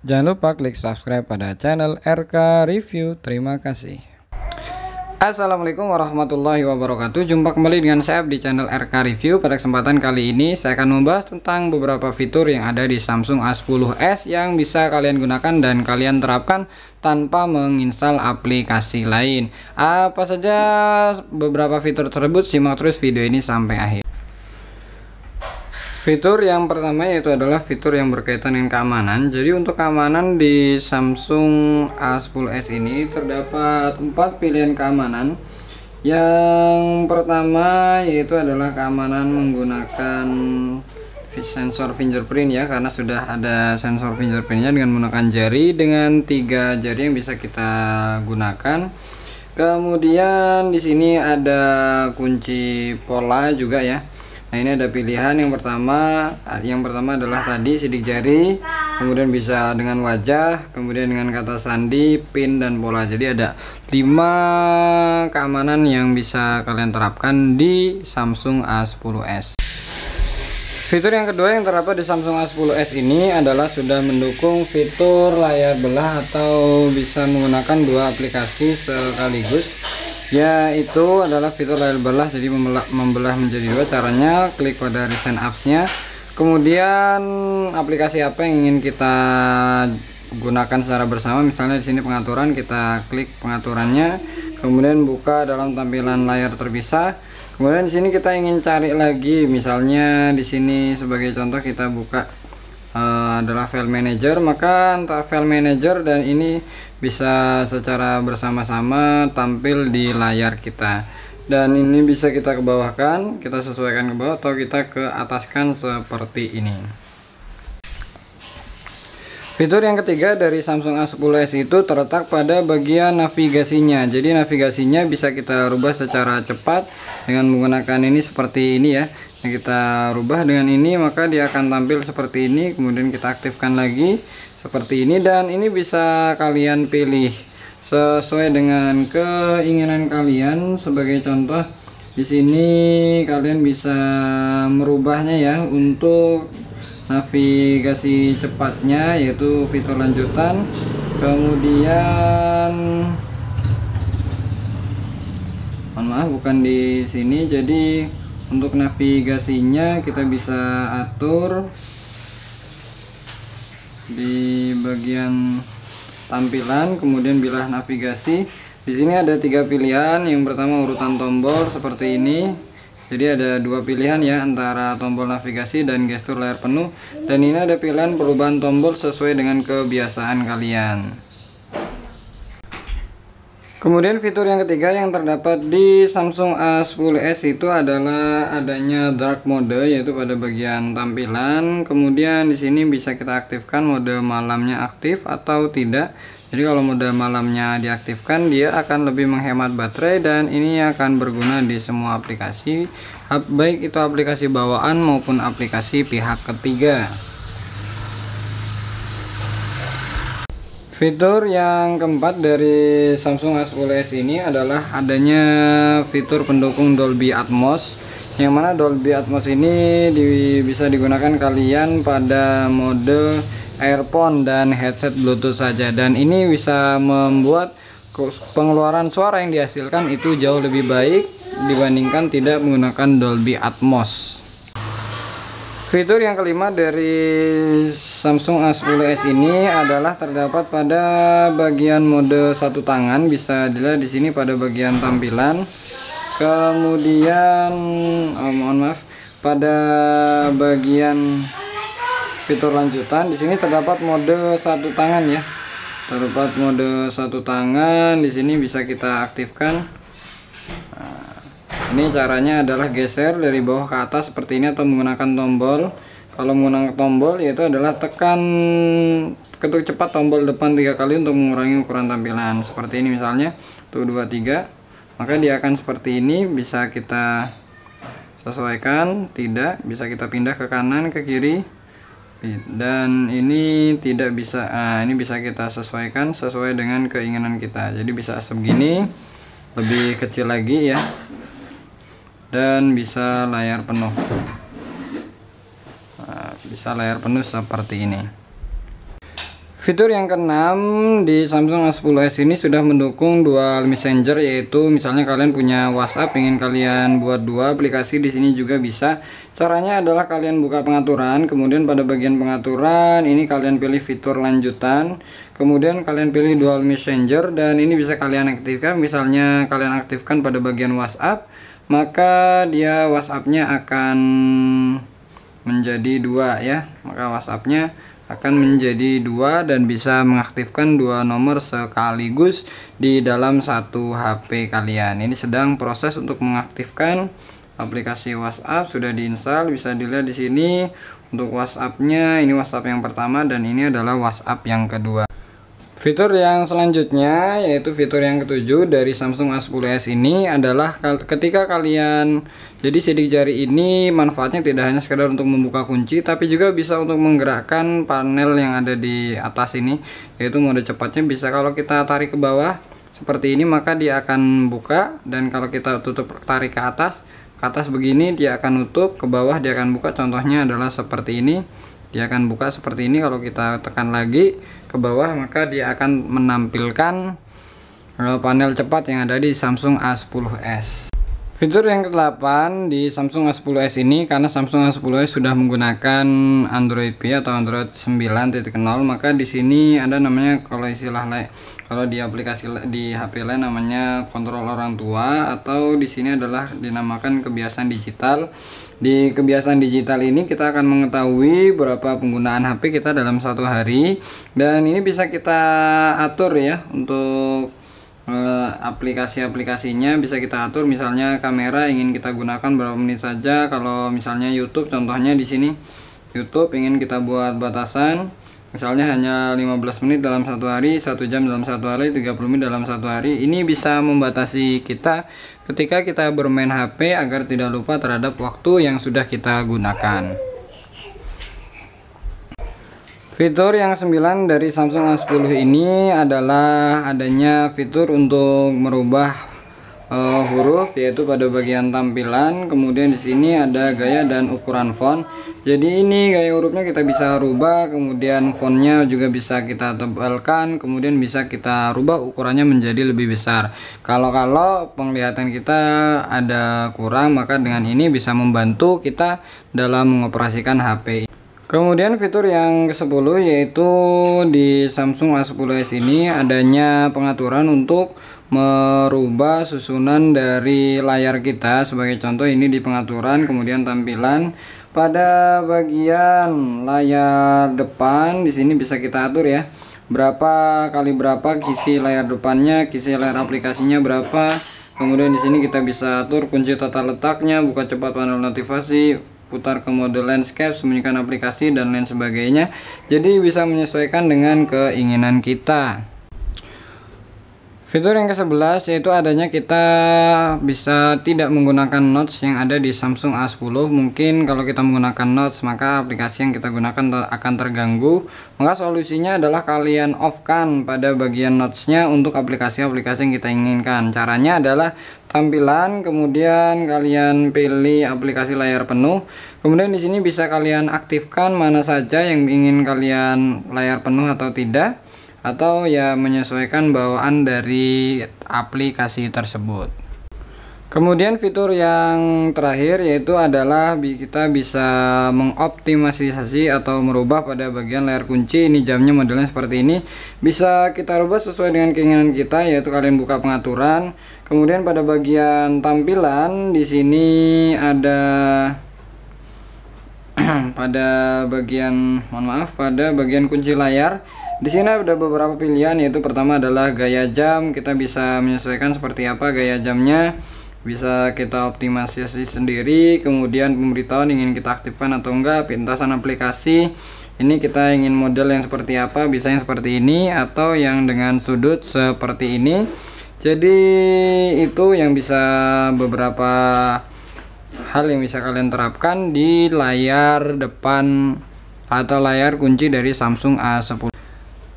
Jangan lupa klik subscribe pada channel RK Review. Terima kasih. Assalamualaikum warahmatullahi wabarakatuh. Jumpa kembali dengan saya di channel RK Review. Pada kesempatan kali ini saya akan membahas tentang beberapa fitur yang ada di Samsung A10s yang bisa kalian gunakan dan kalian terapkan tanpa menginstal aplikasi lain. Apa saja beberapa fitur tersebut? Simak terus video ini sampai akhir. Fitur yang pertama yaitu adalah fitur yang berkaitan dengan keamanan. Jadi untuk keamanan di Samsung A10s ini terdapat 4 pilihan keamanan. Yang pertama yaitu adalah keamanan menggunakan sensor fingerprint ya, karena sudah ada sensor fingerprintnya dengan menggunakan jari dengan 3 jari yang bisa kita gunakan. Kemudian di sini ada kunci pola juga ya. Nah, ini ada pilihan yang pertama adalah tadi sidik jari, kemudian bisa dengan wajah, kemudian dengan kata sandi, pin dan pola. Jadi ada 5 keamanan yang bisa kalian terapkan di Samsung A10s. Fitur yang kedua yang terdapat di Samsung A10s ini adalah sudah mendukung fitur layar belah atau bisa menggunakan 2 aplikasi sekaligus. Yaitu adalah fitur layar belah, jadi membelah menjadi 2. Caranya klik pada recent apps-nya, kemudian aplikasi apa yang ingin kita gunakan secara bersama. Misalnya di sini pengaturan, kita klik pengaturannya, kemudian buka dalam tampilan layar terpisah. Kemudian di sini kita ingin cari lagi, misalnya di sini sebagai contoh kita buka adalah file manager, maka antara file manager dan ini bisa secara bersama-sama tampil di layar kita, dan ini bisa kita kebawahkan, kita sesuaikan ke bawah atau kita ke ataskan seperti ini. Fitur yang ketiga dari Samsung A10s itu terletak pada bagian navigasinya. Jadi navigasinya bisa kita rubah secara cepat dengan menggunakan ini seperti ini ya. Yang kita rubah dengan ini, maka dia akan tampil seperti ini. Kemudian kita aktifkan lagi seperti ini, dan ini bisa kalian pilih sesuai dengan keinginan kalian. Sebagai contoh di sini kalian bisa merubahnya ya untuk navigasi cepatnya, yaitu fitur lanjutan. Kemudian mohon maaf, bukan di sini. Jadi untuk navigasinya kita bisa atur di bagian tampilan, kemudian bilah navigasi. Di sini ada 3 pilihan. Yang pertama urutan tombol seperti ini. Jadi ada 2 pilihan ya, antara tombol navigasi dan gestur layar penuh. Dan ini ada pilihan perubahan tombol sesuai dengan kebiasaan kalian. Kemudian fitur yang ketiga yang terdapat di Samsung A10s itu adalah adanya dark mode, yaitu pada bagian tampilan. Kemudian di sini bisa kita aktifkan mode malamnya aktif atau tidak. Jadi kalau mode malamnya diaktifkan, dia akan lebih menghemat baterai, dan ini akan berguna di semua aplikasi, baik itu aplikasi bawaan maupun aplikasi pihak ketiga. Fitur yang keempat dari Samsung A10s ini adalah adanya fitur pendukung Dolby Atmos, yang mana Dolby Atmos ini bisa digunakan kalian pada mode earphone dan headset Bluetooth saja, dan ini bisa membuat pengeluaran suara yang dihasilkan itu jauh lebih baik dibandingkan tidak menggunakan Dolby Atmos. Fitur yang kelima dari Samsung A10s ini adalah terdapat pada bagian mode satu tangan, bisa dilihat di sini pada bagian tampilan. Kemudian mohon maaf, pada bagian fitur lanjutan di sini terdapat mode satu tangan ya. Terdapat mode satu tangan di sini bisa kita aktifkan. Ini caranya adalah geser dari bawah ke atas seperti ini atau menggunakan tombol. Kalau menggunakan tombol yaitu adalah ketuk cepat tombol depan 3 kali untuk mengurangi ukuran tampilan. Seperti ini misalnya, 1 2 3. Maka dia akan seperti ini, bisa kita sesuaikan, tidak, bisa kita pindah ke kanan, ke kiri. Dan ini tidak bisa. Ini bisa kita sesuaikan sesuai dengan keinginan kita. Jadi bisa segini, lebih kecil lagi ya. Dan bisa layar penuh. Bisa layar penuh seperti ini. Fitur yang keenam di Samsung A10s ini sudah mendukung dual messenger, yaitu misalnya kalian punya WhatsApp ingin kalian buat dua aplikasi, di sini juga bisa. Caranya adalah kalian buka pengaturan, kemudian pada bagian pengaturan ini kalian pilih fitur lanjutan, kemudian kalian pilih dual messenger dan ini bisa kalian aktifkan. Misalnya kalian aktifkan pada bagian WhatsApp, maka dia WhatsApp-nya akan menjadi dua ya, maka WhatsApp-nya akan menjadi dua dan bisa mengaktifkan dua nomor sekaligus di dalam satu HP kalian. Ini sedang proses untuk mengaktifkan aplikasi WhatsApp, sudah diinstal, bisa dilihat di sini. Untuk WhatsApp-nya ini WhatsApp yang pertama dan ini adalah WhatsApp yang kedua. Fitur yang selanjutnya yaitu fitur yang ketujuh dari Samsung A10s ini adalah ketika kalian, jadi sidik jari ini manfaatnya tidak hanya sekedar untuk membuka kunci, tapi juga bisa untuk menggerakkan panel yang ada di atas ini, yaitu mode cepatnya bisa kalau kita tarik ke bawah seperti ini maka dia akan buka, dan kalau kita tutup tarik ke atas begini dia akan nutup, ke bawah dia akan buka. Contohnya adalah seperti ini, dia akan buka seperti ini. Kalau kita tekan lagi ke bawah maka dia akan menampilkan panel cepat yang ada di Samsung A10s. Fitur yang ke-8 di Samsung A10s ini, karena Samsung A10s sudah menggunakan Android P atau Android 9.0, maka di sini ada namanya, kalau di aplikasi di HP lain namanya kontrol orang tua, atau di sini adalah dinamakan kebiasaan digital. Di kebiasaan digital ini kita akan mengetahui berapa penggunaan HP kita dalam satu hari, dan ini bisa kita atur ya untuk aplikasi-aplikasinya bisa kita atur. Misalnya kamera ingin kita gunakan berapa menit saja. Kalau misalnya YouTube, contohnya di sini YouTube ingin kita buat batasan, misalnya hanya 15 menit dalam satu hari, 1 jam dalam satu hari, 30 menit dalam satu hari. Ini bisa membatasi kita ketika kita bermain HP agar tidak lupa terhadap waktu yang sudah kita gunakan. Fitur yang 9 dari Samsung A10 ini adalah adanya fitur untuk merubah huruf, yaitu pada bagian tampilan. Kemudian di sini ada gaya dan ukuran font. Jadi ini gaya hurufnya kita bisa rubah, kemudian fontnya juga bisa kita tebalkan, kemudian bisa kita rubah ukurannya menjadi lebih besar. Kalau penglihatan kita ada kurang, maka dengan ini bisa membantu kita dalam mengoperasikan HP. Kemudian fitur yang ke-10 yaitu di Samsung A10s ini adanya pengaturan untuk merubah susunan dari layar kita. Sebagai contoh ini di pengaturan, kemudian tampilan pada bagian layar depan, di sini bisa kita atur ya, berapa kali berapa kisi layar depannya, kisi layar aplikasinya berapa. Kemudian di sini kita bisa atur kunci tata letaknya, buka cepat panel notifikasi, putar ke mode landscape, sembunyikan aplikasi dan lain sebagainya. Jadi bisa menyesuaikan dengan keinginan kita. Fitur yang ke-11 yaitu adanya kita bisa tidak menggunakan notes yang ada di Samsung A10. Mungkin kalau kita menggunakan notes maka aplikasi yang kita gunakan akan terganggu. Maka solusinya adalah kalian off-kan pada bagian notesnya untuk aplikasi-aplikasi yang kita inginkan. Caranya adalah tampilan, kemudian kalian pilih aplikasi layar penuh. Kemudian di sini bisa kalian aktifkan mana saja yang ingin kalian layar penuh atau tidak, atau ya menyesuaikan bawaan dari aplikasi tersebut. Kemudian fitur yang terakhir yaitu adalah kita bisa mengoptimalisasi atau merubah pada bagian layar kunci. Ini jamnya modelnya seperti ini, bisa kita rubah sesuai dengan keinginan kita, yaitu kalian buka pengaturan, kemudian pada bagian tampilan di sini ada pada bagian pada bagian kunci layar. Di sini ada beberapa pilihan, yaitu pertama adalah gaya jam. Kita bisa menyesuaikan seperti apa gaya jamnya, bisa kita optimalisasi sendiri. Kemudian pemberitahuan ingin kita aktifkan atau enggak, pintasan aplikasi ini kita ingin model yang seperti apa, bisa yang seperti ini atau yang dengan sudut seperti ini. Jadi itu yang bisa beberapa hal yang bisa kalian terapkan di layar depan atau layar kunci dari Samsung A10.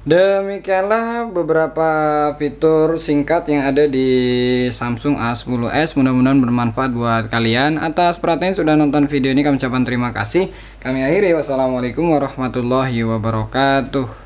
Demikianlah beberapa fitur singkat yang ada di Samsung A10s. Mudah-mudahan bermanfaat buat kalian. Atas perhatian sudah nonton video ini kami ucapkan terima kasih. Kami akhiri, wassalamualaikum warahmatullahi wabarakatuh.